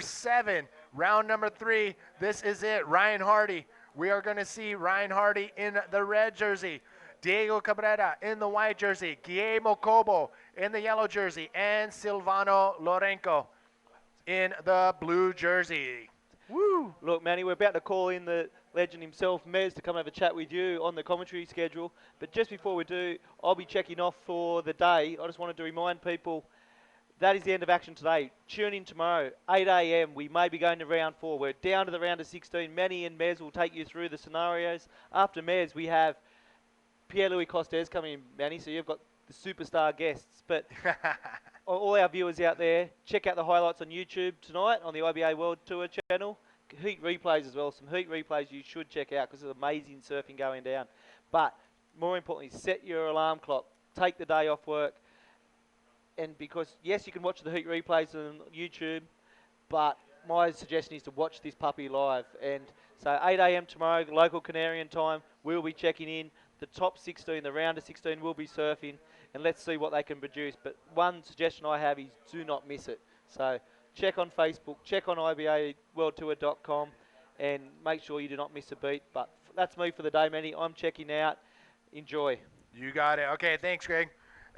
7, round number 3. This is it. Ryan Hardy. We are going to see Ryan Hardy in the red jersey, Diego Cabrera in the white jersey, Guillermo Cobo in the yellow jersey, and Silvano Lourenco in the blue jersey. Woo! Look, Manny, we're about to call in the legend himself, Mez, to come have a chat with you on the commentary schedule. But just before we do, I'll be checking off for the day. I just wanted to remind people that is the end of action today. Tune in tomorrow, 8 a.m. We may be going to round 4. We're down to the round of 16. Manny and Mez will take you through the scenarios. After Mez, we have Pierre-Louis Costes coming in, Manny, so you've got the superstar guests. But all our viewers out there, check out the highlights on YouTube tonight on the IBA World Tour channel. Heat replays as well. Some heat replays you should check out because it's amazing surfing going down. But more importantly, set your alarm clock. Take the day off work. And because, yes, you can watch the heat replays on YouTube, but my suggestion is to watch this puppy live. And so 8 a.m. tomorrow, local Canarian time, we'll be checking in. The top 16, the round of 16 will be surfing, and let's see what they can produce. But one suggestion I have is do not miss it. So check on Facebook, check on IBAWorldTour.com, and make sure you do not miss a beat. But that's me for the day, Manny. I'm checking out. Enjoy. You got it. Okay, thanks, Greg.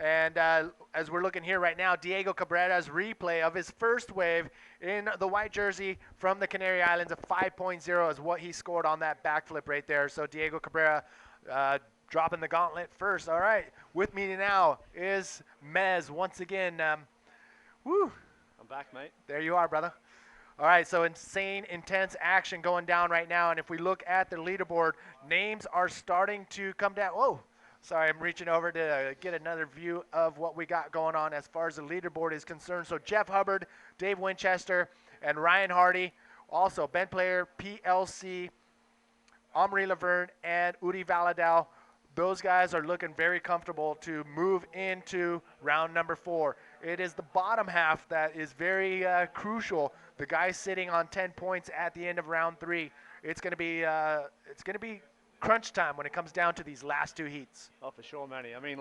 And as we're looking here right now, Diego Cabrera's replay of his first wave in the white jersey from the Canary Islands, a 5.0 is what he scored on that backflip right there. So Diego Cabrera dropping the gauntlet first. All right, with me now is Mez once again. Woo. I'm back, mate. There you are, brother. All right, so insane, intense action going down right now. And if we look at the leaderboard, names are starting to come down. Whoa. Sorry, I'm reaching over to get another view of what we got going on as far as the leaderboard is concerned. So Jeff Hubbard, Dave Winchester, and Ryan Hardy. Also, Ben Player, PLC, Omri Laverne, and Udi Valadao. Those guys are looking very comfortable to move into round number 4. It is the bottom half that is very crucial. The guy sitting on 10 points at the end of round 3. It's going to be crunch time when it comes down to these last 2 heats. Oh, for sure, Manny. I mean,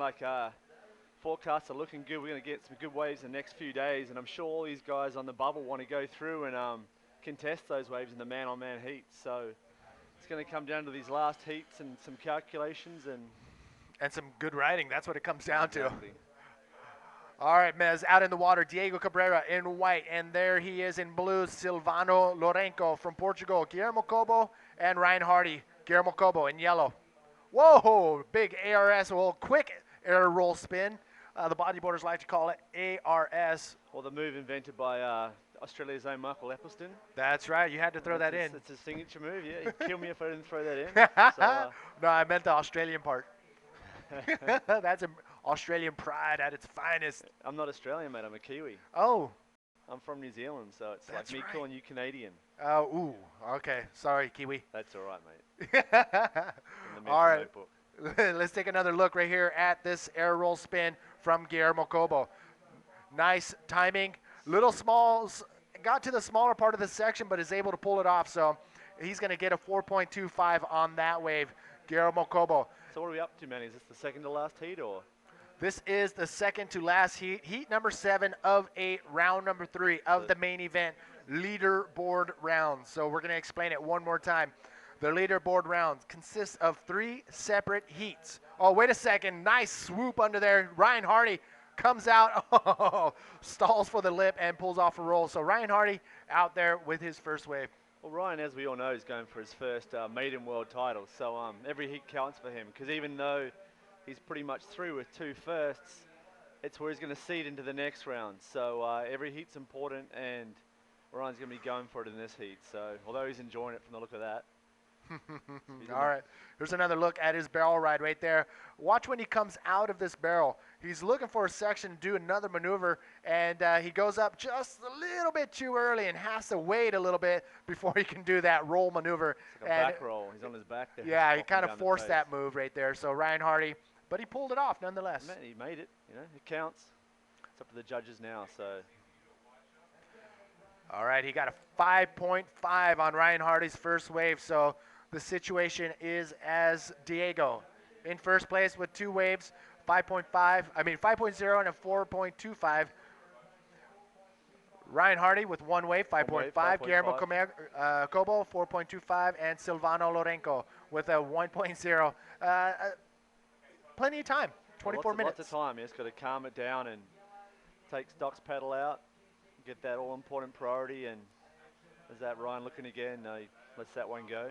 forecasts are looking good. We're going to get some good waves in the next few days, and I'm sure all these guys on the bubble want to go through and contest those waves in the man-on-man heats. So it's going to come down to these last heats and some calculations and some good riding. That's what it comes down exactly. to. All right, Mez, out in the water, Diego Cabrera in white, and there he is in blue, Silvano Lourenco from Portugal, Guillermo Cobo, and Ryan Hardy. Guillermo Cobo in yellow. Whoa, big ARS, well, quick air roll spin. The bodyboarders like to call it ARS. Or the move invented by Australia's own Michael Eccleston. That's right, you had to throw that in. It's a signature move, yeah. He'd kill me if I didn't throw that in. So, no, I meant the Australian part. That's an Australian pride at its finest. I'm not Australian, mate. I'm a Kiwi. Oh. I'm from New Zealand, so it's That's like me calling you Canadian. Ooh, okay. Sorry, Kiwi. That's all right, mate. All right. Let's take another look right here at this air roll spin from Guillermo Cobo. Nice timing. Little smalls, got to the smaller part of the section, but is able to pull it off. So he's going to get a 4.25 on that wave, Guillermo Cobo. So what are we up to, Manny? Is this the second to last heat, or? This is the second to last heat, heat number 7 of 8, round number 3 of the main event leaderboard rounds. So we're going to explain it one more time. The leaderboard rounds consists of 3 separate heats. Oh, wait a second. Nice swoop under there. Ryan Hardy comes out, stalls for the lip, and pulls off a roll. So Ryan Hardy out there with his first wave. Well, Ryan, as we all know, is going for his first maiden world title. So every heat counts for him, because even though he's pretty much through with 2 firsts, it's where he's going to seed into the next round. So every heat's important, and Ryan's going to be going for it in this heat. So although he's enjoying it from the look of that. All right, here's another look at his barrel ride right there. Watch when he comes out of this barrel. He's looking for a section to do another maneuver, and he goes up just a little bit too early and has to wait a little bit before he can do that roll maneuver. It's like a back roll. He's on his back there. Yeah, he kind of forced that move right there. So Ryan Hardy, but he pulled it off nonetheless. He made it. You know, it counts. It's up to the judges now. So. All right, he got a 5.5 on Ryan Hardy's first wave. So the situation is as Diego in first place with 2 waves, 5.0 and a 4.25. Ryan Hardy with one wave, One wave, 5.5. Guillermo 5.5. Cobo, 4.25. And Silvano Lourenco with a 1.0. Plenty of time, Well, 24 minutes. Lots of time. You just got to calm it down and take Stock's pedal out, get that all-important priority, and is that Ryan looking again? No, he lets that one go.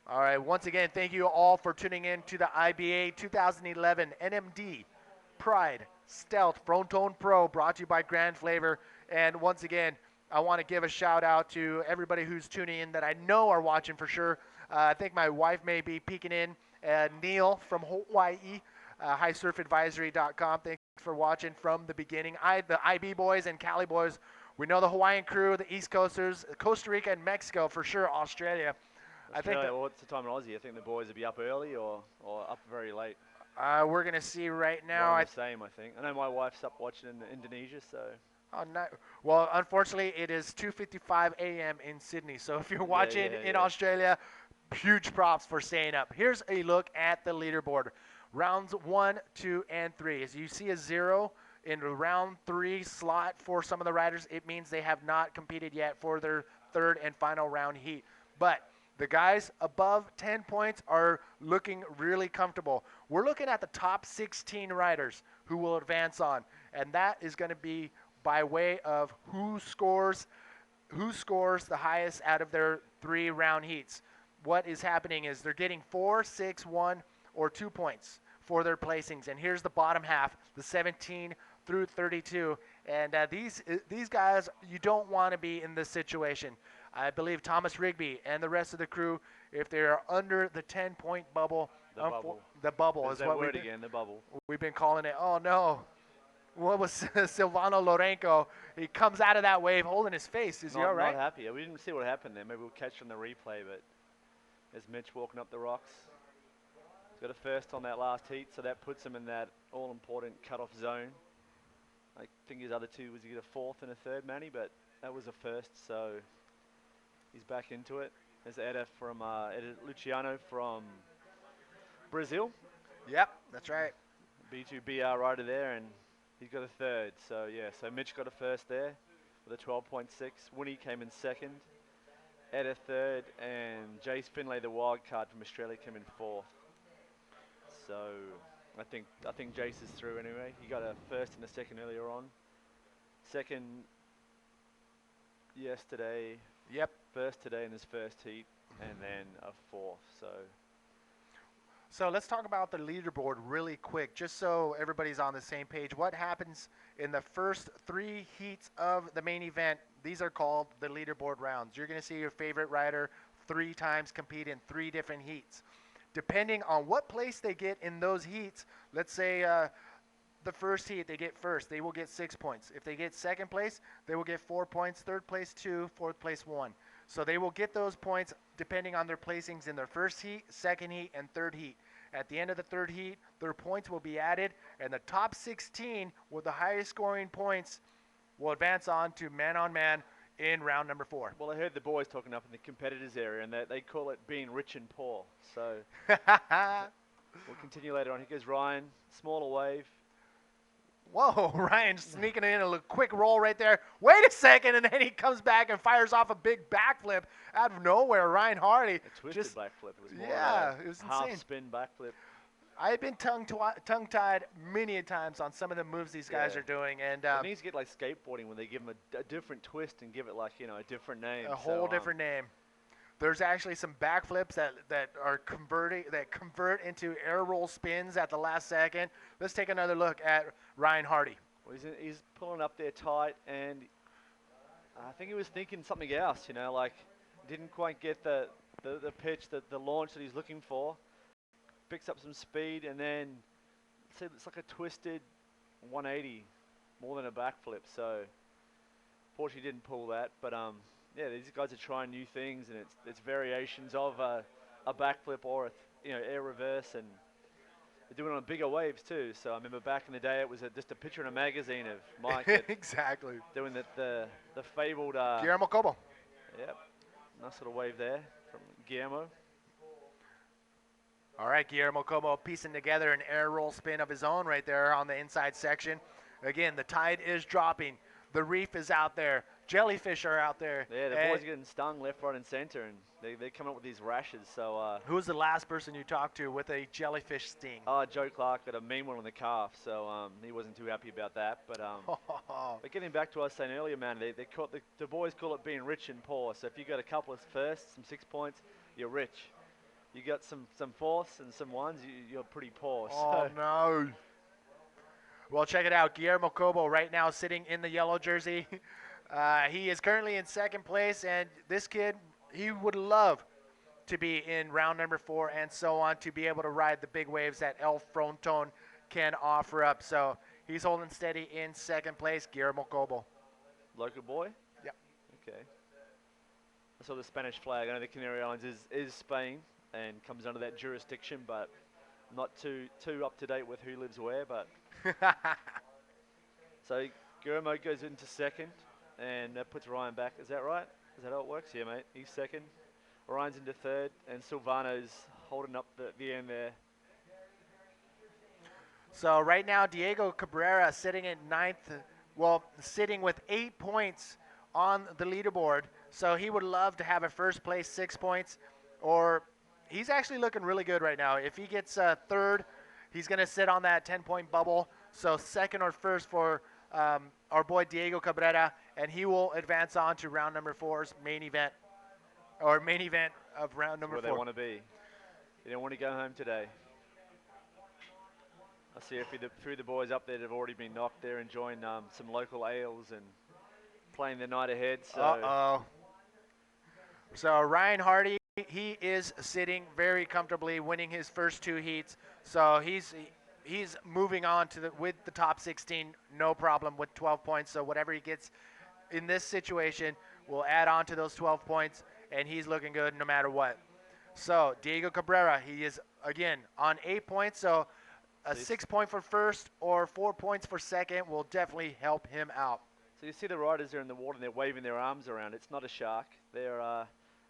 All right, once again, thank you all for tuning in to the IBA 2011 NMD Pride Stealth Fronton Pro, brought to you by Grand Flavor. And once again, I want to give a shout out to everybody who's tuning in that I know are watching for sure. I think my wife may be peeking in. Neil from Hawaii, highsurfadvisory.com. Thanks for watching from the beginning. The IB boys and Cali boys, we know the Hawaiian crew, the East Coasters, Costa Rica and Mexico for sure, Australia. Australia, what's the time in Aussie? I think the boys will be up early or up very late. We're going to see right now. One and the same, I think. I know my wife's up watching in Indonesia, so. Oh, no. Well, unfortunately, it is 2:55 a.m. in Sydney. So if you're watching in Australia, huge props for staying up. Here's a look at the leaderboard. Rounds 1, 2, and 3. As you see a 0 in the round 3 slot for some of the riders, it means they have not competed yet for their third and final round heat. But the guys above 10 points are looking really comfortable. We're looking at the top 16 riders who will advance on, and that is going to be by way of who scores the highest out of their 3 round heats. What is happening is they're getting 4, 6, 1, or 2 points for their placings. And here's the bottom half, the 17 through 32. And these guys, you don't want to be in this situation. I believe Thomas Rigby and the rest of the crew, if they are under the 10-point bubble, the bubble is what we've been calling it. Oh no, what was Silvano Lourenco? He comes out of that wave holding his face. Is he all right? Not happy. We didn't see what happened there. Maybe we'll catch on the replay, but there's Mitch walking up the rocks. He's got a first on that last heat, so that puts him in that all-important cut-off zone. I think his other two was he get a fourth and a third, Manny, but that was a first, so he's back into it. There's Eda Luciano from Brazil. Yep, that's right. B2BR rider there, and he's got a third. So yeah, so Mitch got a first there with a 12.6. Winnie came in second. Eda third, and Jace Finlay, the wild card from Australia, came in fourth. So I think Jace is through anyway. He got a first and a second earlier on. Second yesterday. Yep. First today in his first heat, and then a fourth. So let's talk about the leaderboard really quick, just so everybody's on the same page. What happens in the first 3 heats of the main event? These are called the leaderboard rounds. You're going to see your favorite rider 3 times compete in 3 different heats. Depending on what place they get in those heats, let's say the first heat, they get first, they will get 6 points. If they get second place, they will get 4 points, third place 2, fourth place 1. So they will get those points depending on their placings in their first heat, second heat, and third heat. At the end of the third heat, their points will be added, and the top 16 with the highest scoring points will advance on to man-on-man in round number 4. Well, I heard the boys talking up in the competitors area, and they call it being rich and poor. So we'll continue later on. Here goes Ryan, smaller wave. Whoa, Ryan sneaking in a quick roll right there. Wait a second, and then he comes back and fires off a big backflip out of nowhere. Ryan Hardy. A twisted backflip. It was more it was half insane. Spin backflip. I've been tongue-tied many a times on some of the moves these guys are doing. And it needs to get like skateboarding when they give them a different twist and give it like, a different name. A whole different name. There's actually some backflips that convert into air roll spins at the last second. Let's take another look at Ryan Hardy. Well, he's pulling up there tight, and I think he was thinking something else, like didn't quite get the pitch, the launch that he's looking for. Picks up some speed, and then it's like a twisted 180 more than a backflip. So fortunately didn't pull that, but yeah, these guys are trying new things, and it's variations of a backflip or air reverse, and they're doing it on bigger waves too. So I remember back in the day, it was just a picture in a magazine of Mike exactly doing the fabled Guillermo Cobo. Yep, nice little wave there from Guillermo. All right, Guillermo Cobo piecing together an air roll spin of his own right there on the inside section. Again, the tide is dropping. The reef is out there. Jellyfish are out there. Yeah, the And boys are getting stung left, right, and center, and they're coming up with these rashes. So, who was the last person you talked to with a jellyfish sting? Joe Clark got a mean one on the calf, so he wasn't too happy about that. But getting back to what I was saying earlier, man, the boys call it being rich and poor. So if you got a couple of firsts, some 6 points, you're rich. You got some fourths and some ones, you're pretty poor. Oh, So no. Well, check it out. Guillermo Cobo right now sitting in the yellow jersey. He is currently in second place, and this kid, he would love to be in round number 4 and so on to be able to ride the big waves that IBA Fronton can offer up. So he's holding steady in second place, Guillermo Cobo. local boy. Yep. Okay. I saw the Spanish flag. I know the Canary Islands is Spain and comes under that jurisdiction, but not too up to date with who lives where. But so Guillermo goes into second, and that puts Ryan back. Is that right? Is that how it works? Yeah, mate. He's second. Ryan's into third, and Silvano's holding up the end there. So right now, Diego Cabrera sitting at ninth, well, sitting with 8 points on the leaderboard. So he would love to have a first place 6 points, or he's actually looking really good right now. If he gets third, he's going to sit on that 10-point bubble. So second or first for our boy Diego Cabrera, and he will advance on to round number 4's main event, or main event of round number Where 4. they want to be. They don't want to go home today. I see a few the boys up there that have already been knocked. They're enjoying some local ales and playing the night ahead. So Uh-oh. So Ryan Hardy, he is sitting very comfortably, winning his first 2 heats. So he's moving on to with the top 16, no problem with 12 points. So whatever he gets in this situation will add on to those 12 points, and he's looking good no matter what. So Diego Cabrera, he is again on 8 points. So a 6 point for first or 4 points for second will definitely help him out. So you see the riders there in the water and they're waving their arms around. It's not a shark. They're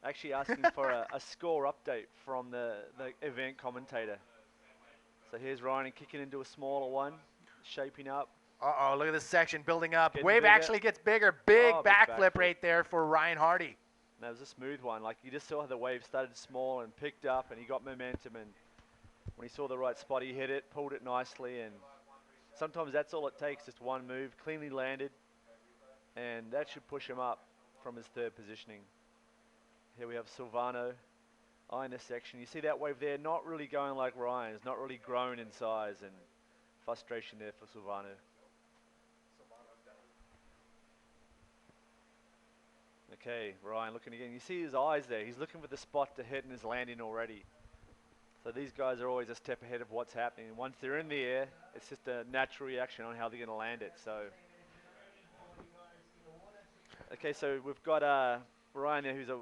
actually asking for a score update from the event commentator. So here's Ryan kicking into a smaller one, shaping up. Uh-oh, look at this section building up. Getting Wave bigger. actually gets bigger. Big Oh, big backflip backflip. right there for Ryan Hardy. That was a smooth one. Like you just saw how the wave started small and picked up, and he got momentum. And when he saw the right spot, he hit it, pulled it nicely. And sometimes that's all it takes, just one move, cleanly landed, and that should push him up from his third positioning. Here we have Silvano eyeing this section. You see that wave there, not really going like Ryan's, not really grown in size, and frustration there for Silvano. Okay, Ryan looking again. You see his eyes there. He's looking for the spot to hit and is landing already. So these guys are always a step ahead of what's happening. Once they're in the air, it's just a natural reaction on how they're going to land it. So, okay, so we've got Ryan there, who's a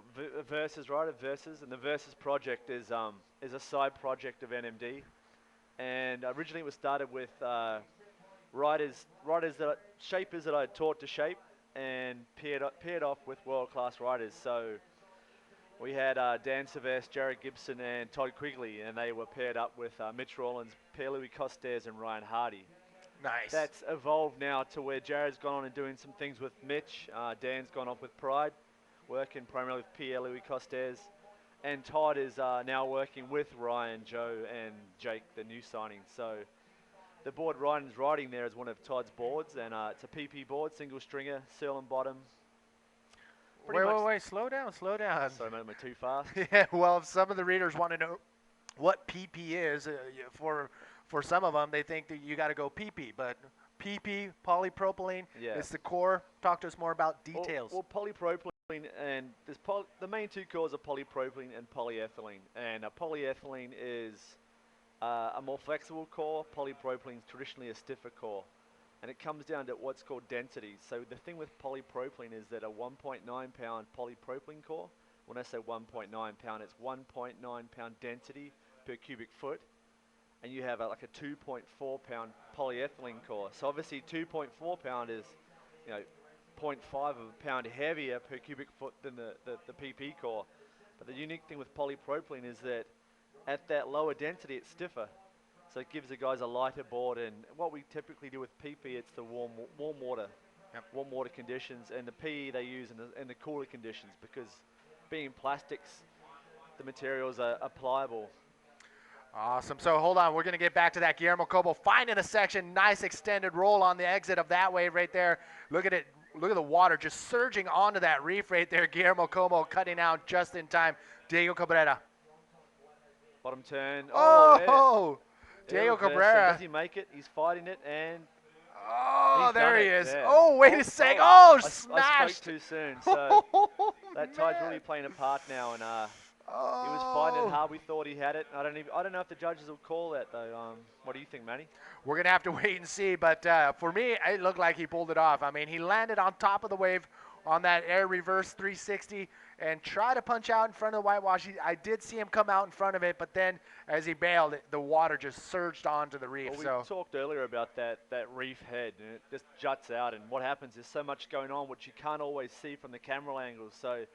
Versus rider, and the Versus project is a side project of NMD. And originally it was started with shapers that I taught to shape, and paired off with world-class riders. So we had Dan Silvestre, Jared Gibson, and Todd Quigley, and they were paired up with Mitch Rawlins, Pierre-Louis Costes, and Ryan Hardy. Nice. That's evolved now to where Jared's gone on and doing some things with Mitch. Dan's gone off with Pride, working primarily with Pierre-Louis Costes. And Todd is now working with Ryan, Joe, and Jake, the new signing. So the board Ryan's riding there is one of Todd's boards, and it's a PP board, single stringer, seal and bottom. Wait, slow down. Sorry, mate, am I too fast? Yeah, well, if some of the readers want to know what PP is, for some of them, they think that you got to go PP, but PP, polypropylene, is the core. Talk to us more about details. Well, polypropylene, and the main 2 cores are polypropylene and polyethylene. And polyethylene is a more flexible core. Polypropylene is traditionally a stiffer core. And it comes down to what's called density. So the thing with polypropylene is that a 1.9 pound polypropylene core, when I say 1.9 pound, it's 1.9 pound density per cubic foot. And you have like a 2.4 pound polyethylene core. So obviously 2.4 pound is, 0.5 of a pound heavier per cubic foot than the PP core. But the unique thing with polypropylene is that at that lower density, it's stiffer. So it gives the guys a lighter board, and what we typically do with PP, it's the warm water. Yep. warm water conditions, and the PE they use in the cooler conditions, because being plastics, the materials are pliable. Awesome. So hold on. We're going to get back to that. Guillermo Cobo finding a section. Nice extended roll on the exit of that wave right there. Look at it. Look at the water just surging onto that reef right there. Guillermo Cobo cutting out just in time. Diego Cabrera. Bottom turn. Oh, air Diego reverse. Cabrera. Does he make it? He's fighting it, and Oh, he's there done he it. is. There. Oh, wait a sec. Oh, I smashed. spoke too soon, so Oh, that tide's man. really playing a part now, and he was Oh. fighting it hard. We thought he had it. I don't know if the judges will call that though. What do you think, Manny? We're going to have to wait and see, but for me, it looked like he pulled it off. I mean, he landed on top of the wave on that air reverse 360 and tried to punch out in front of the whitewash. I did see him come out in front of it, but then as he bailed, the water just surged onto the reef. Well, we talked earlier about that reef head, and it just juts out, and what happens is so much going on which you can't always see from the camera angles, so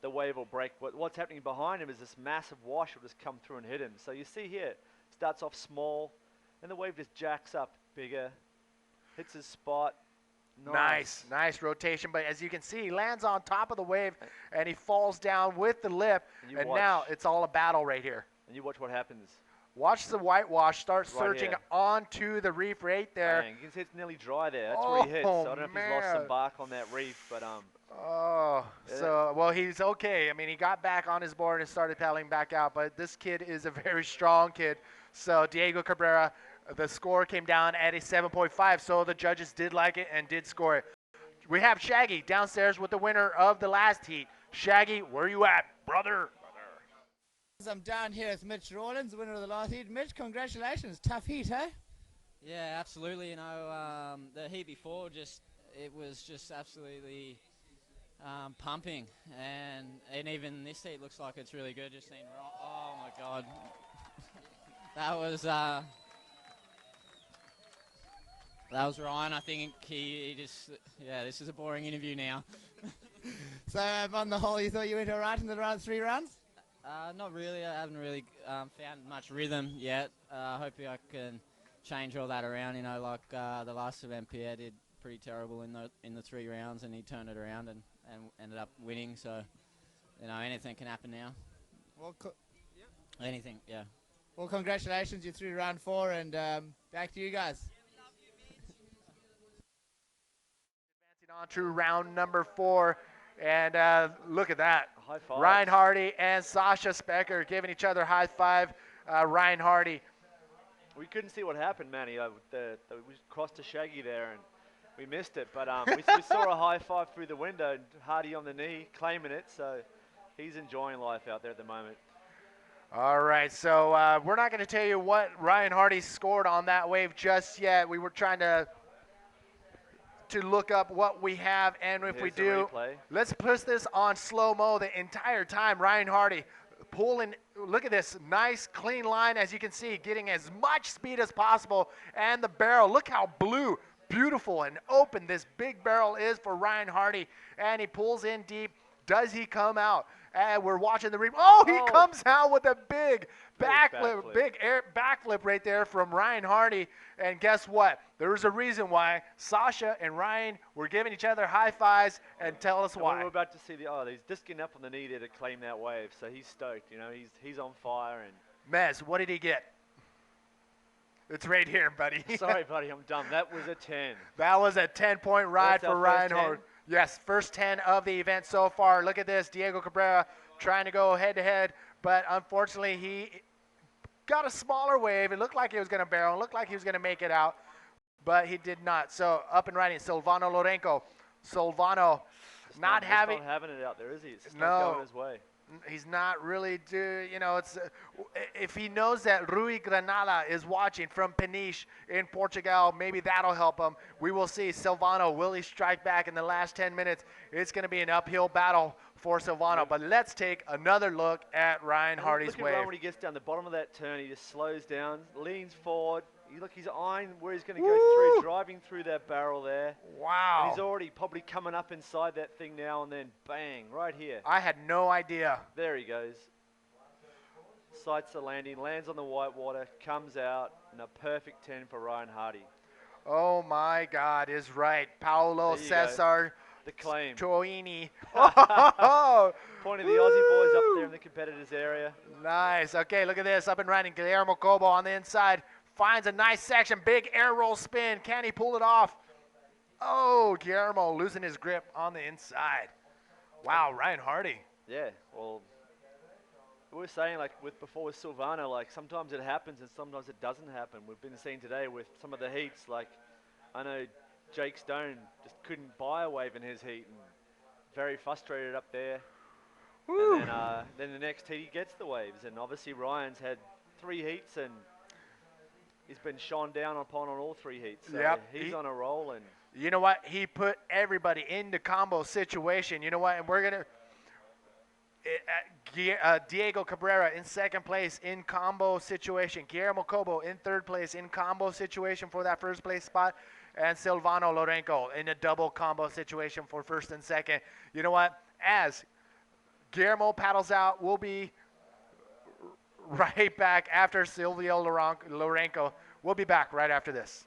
the wave will break. What's happening behind him is this massive wash will just come through and hit him. So you see here, starts off small, and the wave just jacks up bigger, hits his spot. Nice rotation. But as you can see, he lands on top of the wave, and he falls down with the lip, and now it's all a battle right here. And you watch what happens. Watch the whitewash start surging here. onto the reef right there. Bang. You can see it's nearly dry there. That's where he hits. So I don't know if he's lost man. some bark on that reef, but Oh, so, well, he's okay. I mean, he got back on his board and started paddling back out, but this kid is a very strong kid. So Diego Cabrera, the score came down at a 7.5, so the judges did like it and did score it. We have Shaggy downstairs with the winner of the last heat. Shaggy, where you at, brother? I'm down here with Mitch Rawlins, winner of the last heat. Mitch, congratulations. Tough heat, eh? Yeah, absolutely. You know, the heat before, it was just absolutely pumping, and even this heat looks like it's really good. Just seen, oh my God, that was Ryan. I think he just, yeah, this is a boring interview now. So on the whole, you thought you went all right in the round 3 rounds? Not really. I haven't really found much rhythm yet. Hopefully I can change all that around. You know, like the last event, Pierre did pretty terrible in the 3 rounds, and he turned it around and ended up winning. So, you know, anything can happen now. Well, anything, yeah. Well, congratulations. You're through round 4, and back to you guys. Advancing on to round number 4, and look at that. high five. Ryan Hardy and Sasha Specker giving each other high five. Ryan Hardy. We couldn't see what happened, Manny. We crossed to Shaggy there, and we missed it. But we saw a high five through the window, and Hardy on the knee, claiming it. So he's enjoying life out there at the moment. All right, so we're not going to tell you what Ryan Hardy scored on that wave just yet. We were trying to look up what we have, and if we do, let's put this on slow-mo the entire time. Ryan Hardy pulling, look at this, nice clean line, as you can see, getting as much speed as possible, and the barrel, look how blue, beautiful, and open this big barrel is for Ryan Hardy, and he pulls in deep. Does he come out? And we're watching the replay. Oh, he comes out with a big backflip, big air backflip right there from Ryan Hardy. And guess what? There's a reason why Sasha and Ryan were giving each other high fives, and tell us why. We're about to see he's disking up on the knee there to claim that wave, so he's stoked. You know, he's on fire. And Mez, what did he get? It's right here, buddy. Sorry, buddy, I'm dumb. That was a 10. That was a 10-point ride for Ryan Hardy. Yes, first 10 of the event so far. Look at this, Diego Cabrera trying to go head-to-head, but unfortunately he got a smaller wave. It looked like he was going to barrel. It looked like he was going to make it out, but he did not. So up and riding, Silvano Lourenco. Silvano not having it out there, is he? It's just no, not going his way. He's not really it's if he knows that Rui Granada is watching from Peniche in Portugal, maybe that'll help him. We will see. Silvano, will he strike back in the last 10 minutes? It's going to be an uphill battle for Silvano, but let's take another look at Ryan Hardy's wave. Look at Ryan when he gets down the bottom of that turn. He just slows down, leans forward. He's eyeing where he's going to go through, driving through that barrel there. Wow. And he's already probably coming up inside that thing now, and then bang, right here. I had no idea. There he goes. Sights the landing, lands on the white water, comes out, and a perfect 10 for Ryan Hardy. Oh my God, is right. Paolo There you go. Cesar The claim. Choini. Oh, Pointing the Aussie boys up there woo. in the competitors area. Nice. Okay, look at this. Up and running. Guillermo Cobo on the inside. Finds a nice section. Big air roll spin. Can he pull it off? Oh, Guillermo losing his grip on the inside. Wow, Ryan Hardy. Yeah, well, we were saying like before with Silvano, like sometimes it happens and sometimes it doesn't happen. We've been seeing today with some of the heats, like I know Jake Stone just couldn't buy a wave in his heat and very frustrated up there. Woo. And then the next heat he gets the waves, and obviously Ryan's had 3 heats and he's been shone down upon on all 3 heats. So Yep. he's on a roll, and You know what? He put everybody in the combo situation. You know what? And we're going to. Diego Cabrera in second place in combo situation. Guillermo Cobo in third place in combo situation for that first place spot. And Silvano Lourenco in a double combo situation for first and second. You know what? As Guillermo paddles out, we'll be right back after Silvio Lourenco. We'll be back right after this.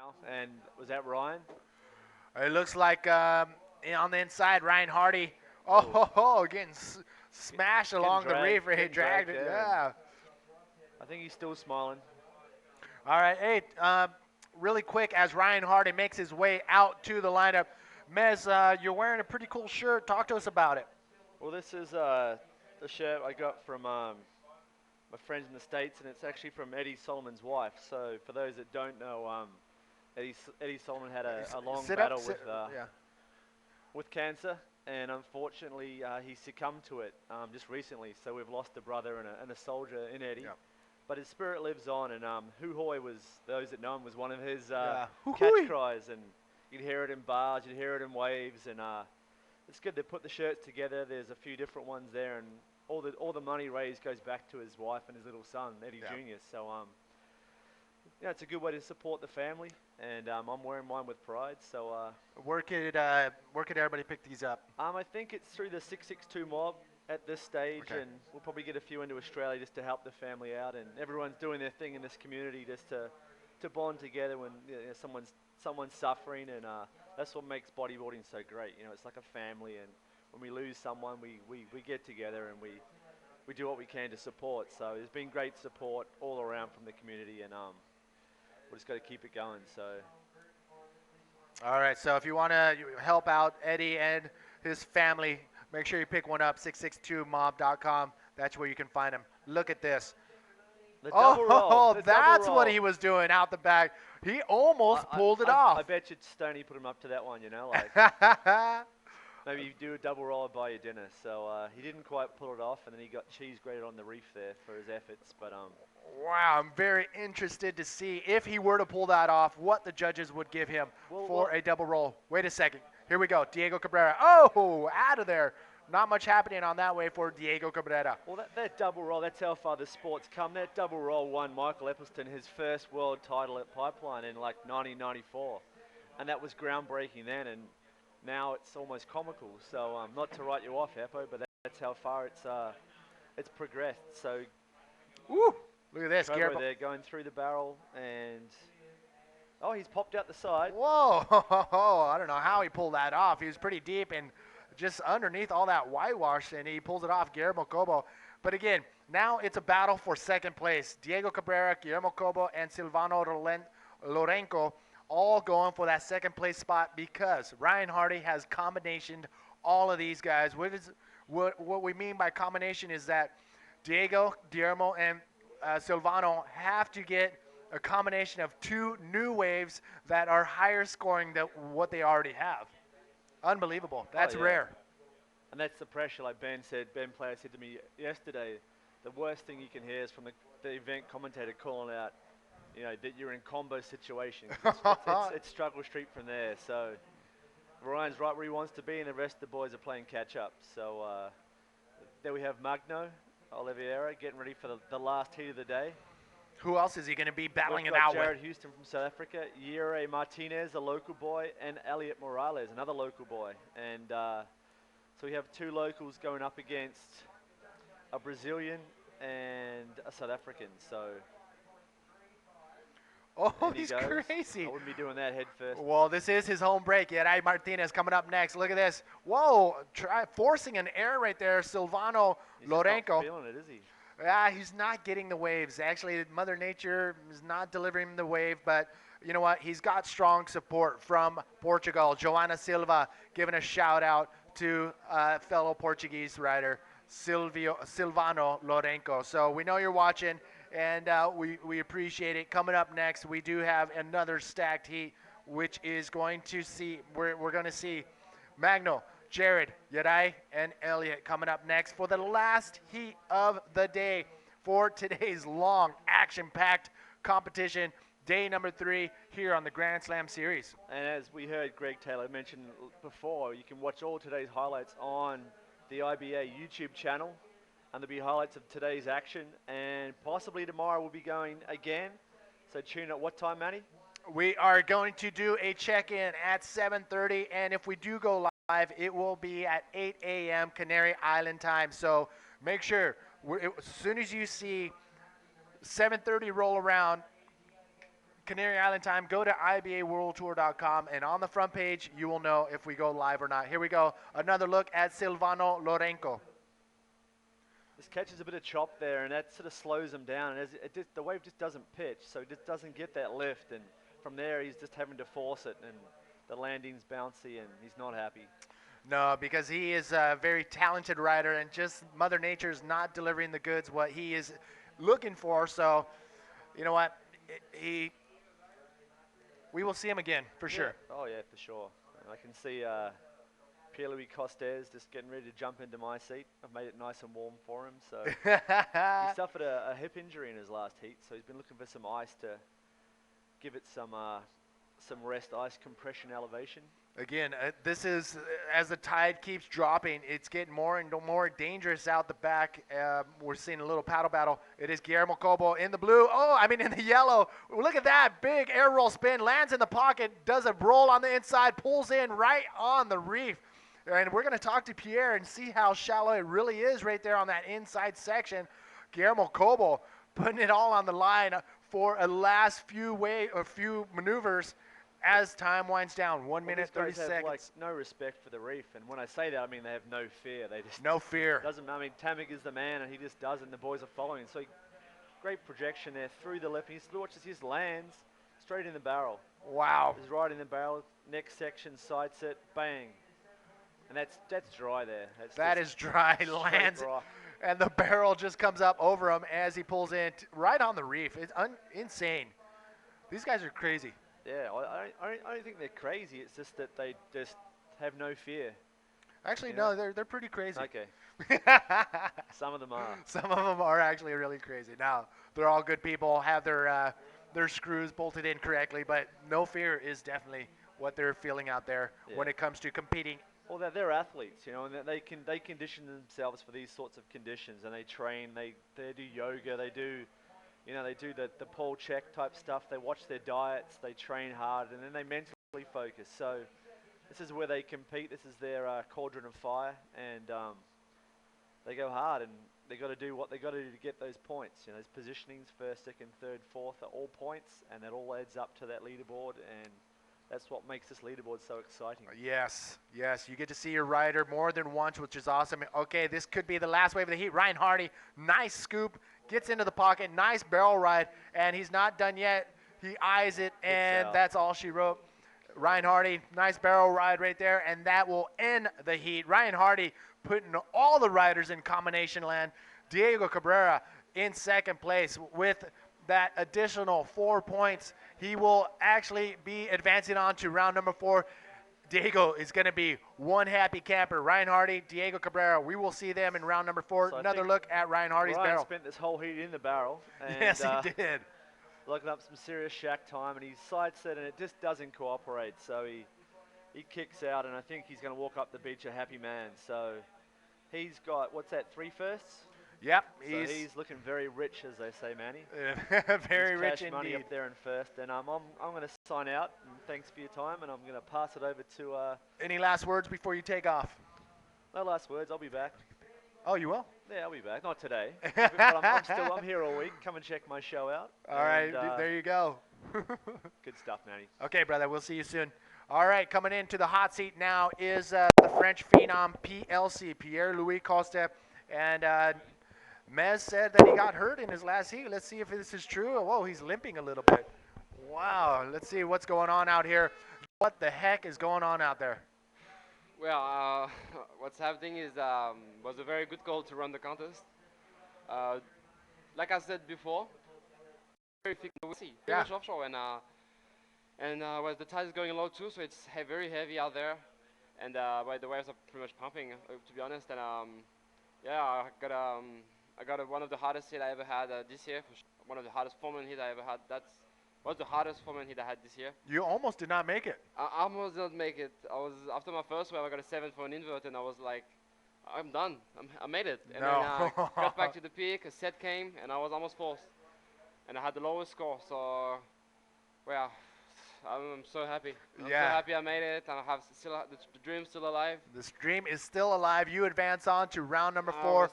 now, and was that Ryan? It looks like on the inside, Ryan Hardy. Oh, getting smashed along the reef. He dragged it. Yeah. I think he's still smiling. All right. Hey, really quick, as Ryan Hardy makes his way out to the lineup, Mez, you're wearing a pretty cool shirt. Talk to us about it. Well, this is the shirt I got from my friends in the States, and it's actually from Eddie Solomon's wife. So for those that don't know, Eddie Solomon had a long battle with cancer, and unfortunately he succumbed to it just recently. So we've lost a brother and a soldier in Eddie. Yep. But his spirit lives on, and Hoo Hoy was, those that know him, was one of his Hoo-hoy. catch cries, and you'd hear it in bars, you'd hear it in waves, and it's good to put the shirts together. There's a few different ones there, and all the money raised goes back to his wife and his little son, Eddie Jr. So it's a good way to support the family, and I'm wearing mine with pride. So Where could everybody pick these up? I think it's through the 662 mob at this stage, Okay. and we'll probably get a few into Australia just to help the family out, and everyone's doing their thing in this community just to bond together when someone's suffering, and that's what makes bodyboarding so great. You know, it's like a family, and when we lose someone, we get together and we do what we can to support. So there's been great support all around from the community, and we've just got to keep it going. So All right, so if you want to help out Eddie and his family, make sure you pick one up, 662mob.com. That's where you can find him. Look at this. the double roll, the double That's what roll. he was doing out the back. He almost pulled it off. I bet you Stoney put him up to that one, like maybe you do a double roll and buy your dinner. So he didn't quite pull it off, and then he got cheese grated on the reef there for his efforts. But Wow, I'm very interested to see if he were to pull that off, what the judges would give him for a double roll. Wait a second. Here we go. Diego Cabrera. Oh, out of there. Not much happening on that way for Diego Cabrera. well, that double roll, that's how far the sport's come. That double roll won Michael Eccleston his first world title at Pipeline in like 1994. And that was groundbreaking then, and now it's almost comical. So not to write you off, Eppo, but that's how far it's progressed. So Woo, look at this. Cobra Guillermo. there going through the barrel, and he's popped out the side. Whoa, I don't know how he pulled that off. He was pretty deep and just underneath all that whitewash, and he pulls it off, Guillermo Cobo. But again, now it's a battle for second place. Diego Cabrera, Guillermo Cobo, and Silvano Lourenco all going for that second place spot because Ryan Hardy has combinationed all of these guys. What we mean by combination is that Diego, Guillermo, and Silvano have to get a combination of 2 new waves that are higher scoring than what they already have. Unbelievable. That's yeah. rare. And that's the pressure, like Ben Player said to me yesterday. The worst thing you can hear is from the event commentator calling out, you know, that you're in combo situations. It's struggle street from there. So Ryan's right where he wants to be, and the rest of the boys are playing catch up. So there we have Magno Oliveira getting ready for the last heat of the day. Who else is he going to be battling We've it got out Jared with? Houston from South Africa, Yere Martinez, a local boy, and Elliot Morales, another local boy. And so we have two locals going up against a Brazilian and a South African. So Oh, in he he's goes. crazy. I wouldn't be doing that head first. Well, this is his home break. Yadai Martinez coming up next. Look at this. Whoa, forcing an error right there. Silvano He's just not Lourenco. feeling it, is he? Yeah, he's not getting the waves. Actually, Mother Nature is not delivering him the wave, but you know what? He's got strong support from Portugal. Joana Silva giving a shout out to fellow Portuguese rider, Silvano Lourenco. So we know you're watching, and we appreciate it. Coming up next, we do have another stacked heat, which is going to see, we're going to see Magno, Jared, Yadai, and Elliot coming up next for the last heat of the day for today's long, action-packed competition, day number 3 here on the Grand Slam Series. And as we heard Greg Taylor mention before, you can watch all today's highlights on the IBA YouTube channel, and there'll be highlights of today's action, and possibly tomorrow we'll be going again. So tune in at what time, Manny? We are going to do a check-in at 7:30, and if we do go live, it will be at 8 a.m. Canary Island time. So make sure, as soon as you see 7:30 roll around, Canary Island time, go to IBAWorldTour.com, and on the front page, you will know if we go live or not. Here we go. Another look at Silvano Lourenco. This catches a bit of chop there, and that sort of slows him down. And the wave just doesn't pitch, so it just doesn't get that lift. And from there, he's just having to force it, and the landing's bouncy, and he's not happy. No, because he is a very talented rider, and just Mother Nature's not delivering the goods what he is looking for. So, you know what? We will see him again for sure. Oh yeah, for sure. And I can see Pierre-Louis Costes just getting ready to jump into my seat. I've made it nice and warm for him. So he suffered a hip injury in his last heat, so he's been looking for some ice to give it some rest, ice compression elevation. Again, this is, as the tide keeps dropping, it's getting more and more dangerous out the back. We're seeing a little paddle battle. It is Guillermo Cobo in the blue. Oh, I mean in the yellow. Look at that. Big air roll spin. Lands in the pocket. Does a roll on the inside. Pulls in right on the reef. And we're going to talk to Pierre and see how shallow it really is right there on that inside section. Guillermo Cobo putting it all on the line for a last few maneuvers as time winds down. 1 minute, 30 seconds. Have, like, no respect for the reef, and when I say that, I mean they have no fear. They just no fear. I mean, Tamek is the man, and he just does it, and the boys are following. So great projection there through the left. He watches his lands straight in the barrel. Wow. He's right in the barrel. Next section, side set, bang, and that's dry there. That is dry. Lands, rock. And the barrel just comes up over him as he pulls in right on the reef. It's insane. These guys are crazy. Yeah, I don't think they're crazy. It's just that they just have no fear. Actually, no, they're pretty crazy. Okay. Some of them are. Some of them are actually really crazy. Now, they're all good people, have their screws bolted in correctly, but no fear is definitely what they're feeling out there when it comes to competing. Well, they're athletes, you know, and they condition themselves for these sorts of conditions, and they train. They do yoga. They do. You know, they do the Paul check type stuff. They watch their diets. They train hard, and then they mentally focus. So this is where they compete. This is their cauldron of fire, and they go hard, and they got to do what they got to do to get those points. You know, those positionings, first, second, third, fourth, are all points, and that all adds up to that leaderboard, and that's what makes this leaderboard so exciting. Yes, you get to see your rider more than once, which is awesome. Okay, this could be the last wave of the heat. Ryan Hardy, nice scoop. Gets into the pocket, nice barrel ride, and he's not done yet. He eyes it, and that's all she wrote. Ryan Hardy, nice barrel ride right there, and that will end the heat. Ryan Hardy putting all the riders in combination land. Diego Cabrera in second place with that additional 4 points. He will actually be advancing on to round number 4. Diego is going to be one happy camper. Ryan Hardy, Diego Cabrera, we will see them in round number 4. So Another look at Ryan Hardy's Ryan barrel. Spent this whole heat in the barrel. And, yes, he did. locking up some serious shack time, and he's side set, and it just doesn't cooperate. So he kicks out, and I think he's going to walk up the beach a happy man. So he's got, what's that, 3 firsts? Yep, So he's looking very rich, as they say, Manny. very He's rich cash money indeed. up there in first, and I'm going to sign out. And thanks for your time, and I'm going to pass it over to. Any last words before you take off? No last words. I'll be back. Oh, you will? Yeah, I'll be back. Not today, but I'm here all week. Come and check my show out. All right, there you go. Good stuff, Manny. Okay, brother, we'll see you soon. All right, coming into the hot seat now is the French Phenom PLC, Pierre-Louis Coste. And Mez said that he got hurt in his last heat. Let's see if this is true. Whoa, he's limping a little bit. Wow, let's see what's going on out here. What the heck is going on out there? Well, what's happening is was a very good call to run the contest. Uh, like I said before, very thick in the sea, pretty Yeah. much offshore, and well, the tide is going low too, so it's very heavy out there, and well, the waves are pretty much pumping, to be honest. And yeah, I got one of the hardest hit I ever had this year. One of the hardest foreman hit I ever had. That was the hardest foreman hit I had this year. You almost did not make it. I almost didn't make it. I was after my first wave, I got a 7 for an invert, and I was like, I'm done. I made it. And then I got back to the peak. A set came, and I was almost fourth, and I had the lowest score. So, well, I'm so happy. I'm so happy I made it, and I have still the dream's still alive. This dream is still alive. You advance on to round number 4.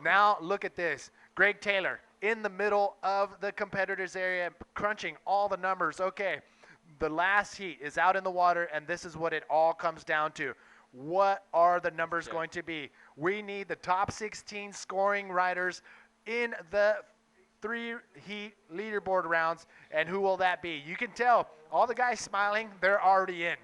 Now look at this. Greg Taylor in the middle of the competitors area, crunching all the numbers. Okay, the last heat is out in the water, and this is what it all comes down to. What are the numbers going to be? We need the top 16 scoring riders in the 3 heat leaderboard rounds, and who will that be? You can tell all the guys smiling, they're already in.